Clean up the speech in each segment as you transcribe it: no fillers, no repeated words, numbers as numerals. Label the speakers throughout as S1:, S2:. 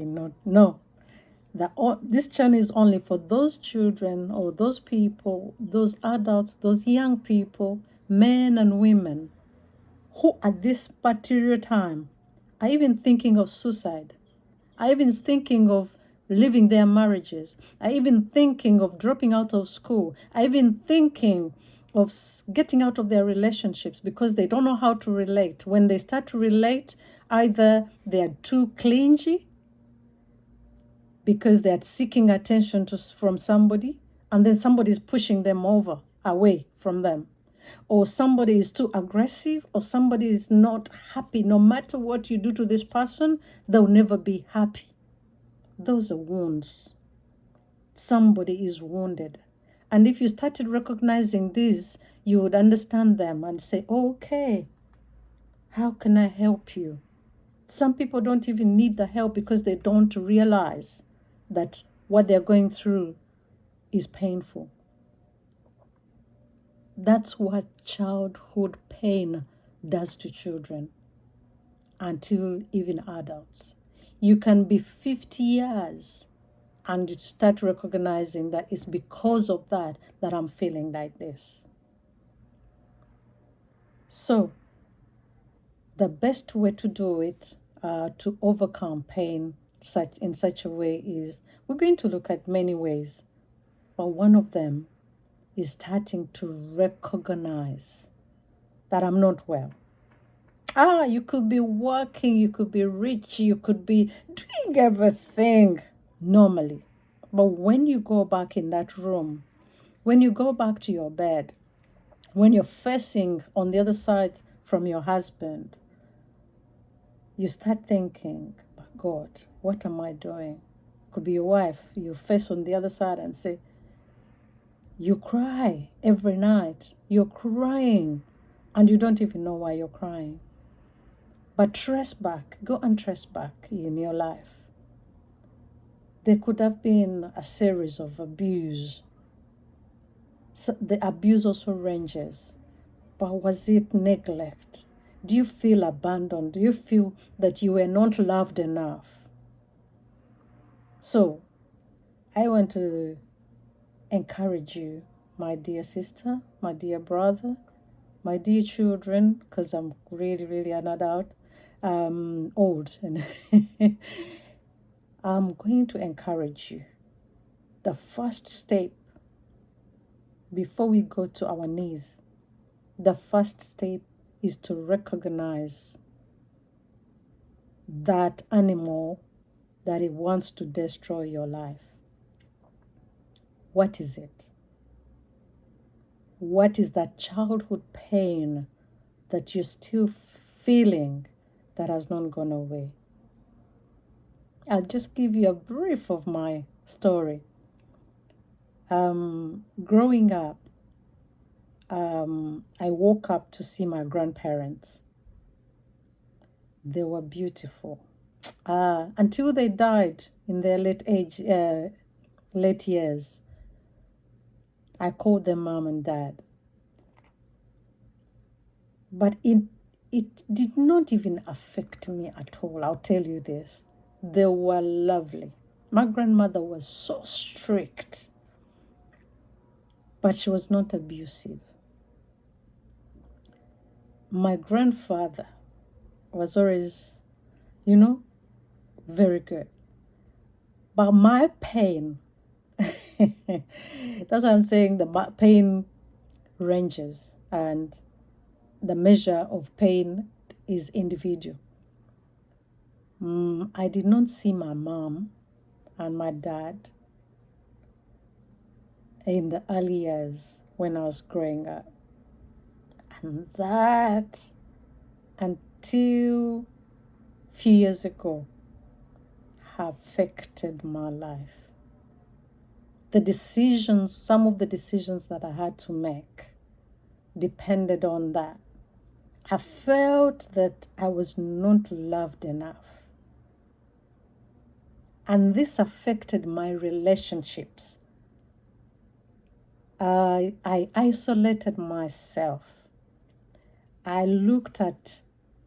S1: No. This channel is only for those children or those people, those adults, those young people, men and women, who at this particular time are even thinking of suicide, are even thinking of leaving their marriages, are even thinking of dropping out of school, are even thinking of getting out of their relationships because they don't know how to relate. When they start to relate, either they are too clingy because they're seeking attention from somebody, and then somebody is pushing them over away from them, or somebody is too aggressive, or somebody is not happy. No matter what you do to this person, they'll never be happy. Those are wounds. Somebody is wounded. And if you started recognizing these, you would understand them and say, okay, how can I help you? Some people don't even need the help because they don't realize that what they're going through is painful. That's what childhood pain does to children until even adults. You can be 50 years and you start recognizing that it's because of that I'm feeling like this. So the best way to do it, to overcome pain in such a way, is we're going to look at many ways, but one of them is starting to recognize that I'm not well. You could be working, you could be rich, you could be doing everything normally. But when you go back in that room, when you go back to your bed, when you're facing on the other side from your husband, you start thinking, but God, what am I doing? Could be your wife. You face on the other side and say, you cry every night. You're crying and you don't even know why you're crying. But trace back, go and trace back in your life. There could have been a series of abuse. So the abuse also ranges. But was it neglect? Do you feel abandoned? Do you feel that you were not loved enough? So, I want to encourage you, my dear sister, my dear brother, my dear children, because I'm really, really an adult, old, and I'm going to encourage you. The first step before we go to our knees, the first step is to recognize that animal that it wants to destroy your life. What is it? What is that childhood pain that you're still feeling that has not gone away? I'll just give you a brief of my story. Growing up, I woke up to see my grandparents. They were beautiful. Until they died in their late years, I called them mom and dad. But it did not even affect me at all. I'll tell you this. They were lovely. My grandmother was so strict, but she was not abusive. My grandfather was always, very good. But my pain, that's what I'm saying, the pain ranges, and the measure of pain is individual. I did not see my mom and my dad in the early years when I was growing up. And that, until a few years ago, affected my life. Some of the decisions that I had to make depended on that. I felt that I was not loved enough. And this affected my relationships. I isolated myself. I looked at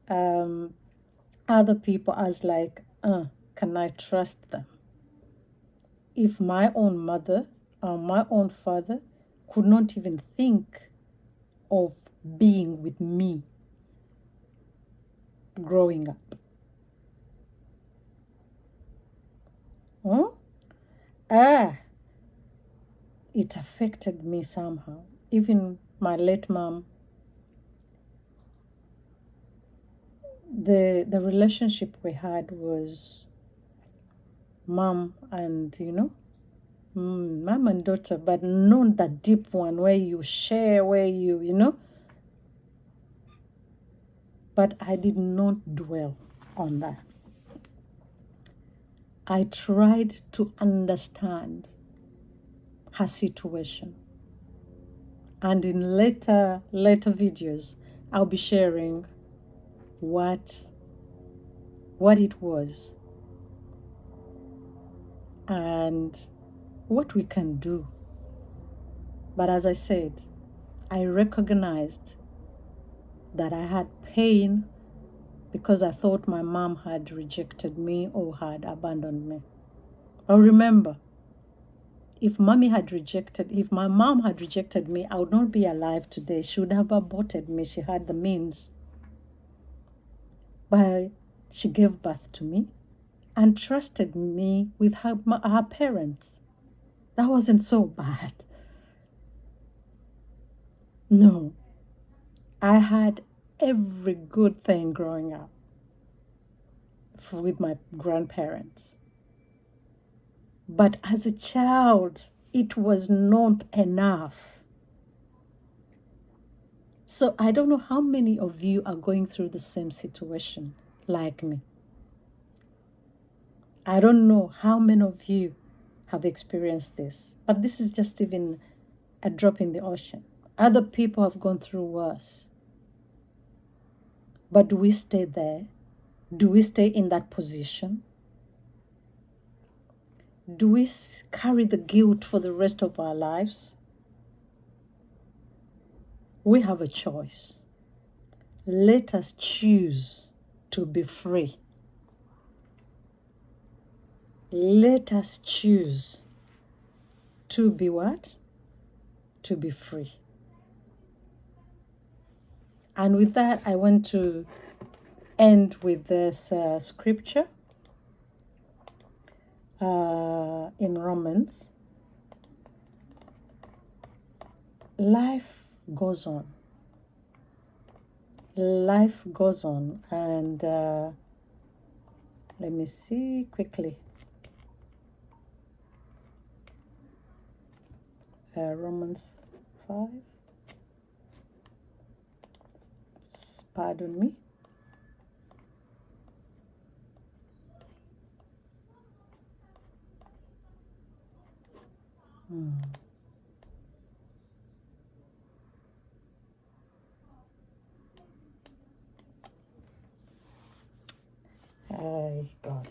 S1: other people as like, can I trust them if my own mother or my own father could not even think of being with me growing up? It affected me somehow. Even my late mom, the relationship we had was mom and, mom and daughter, but not the deep one where you share, where you. But I did not dwell on that. I tried to understand her situation. And in later videos, I'll be sharing what it was and what we can do. But as I said, I recognized that I had pain because I thought my mom had rejected me or had abandoned me. But remember, if my mom had rejected me, I would not be alive today. She would have aborted me. She had the means. But she gave birth to me and trusted me with her parents. That wasn't so bad. No, I had every good thing growing up with my grandparents. But as a child, it was not enough. So I don't know how many of you are going through the same situation like me. I don't know how many of you have experienced this, but this is just even a drop in the ocean. Other people have gone through worse. But do we stay there? Do we stay in that position? Do we carry the guilt for the rest of our lives? We have a choice. Let us choose to be free. Let us choose to be what? To be free. And with that, I want to end with this scripture in Romans. Life goes on. Life goes on. And let me see quickly. Romans 5. Pardon me. God.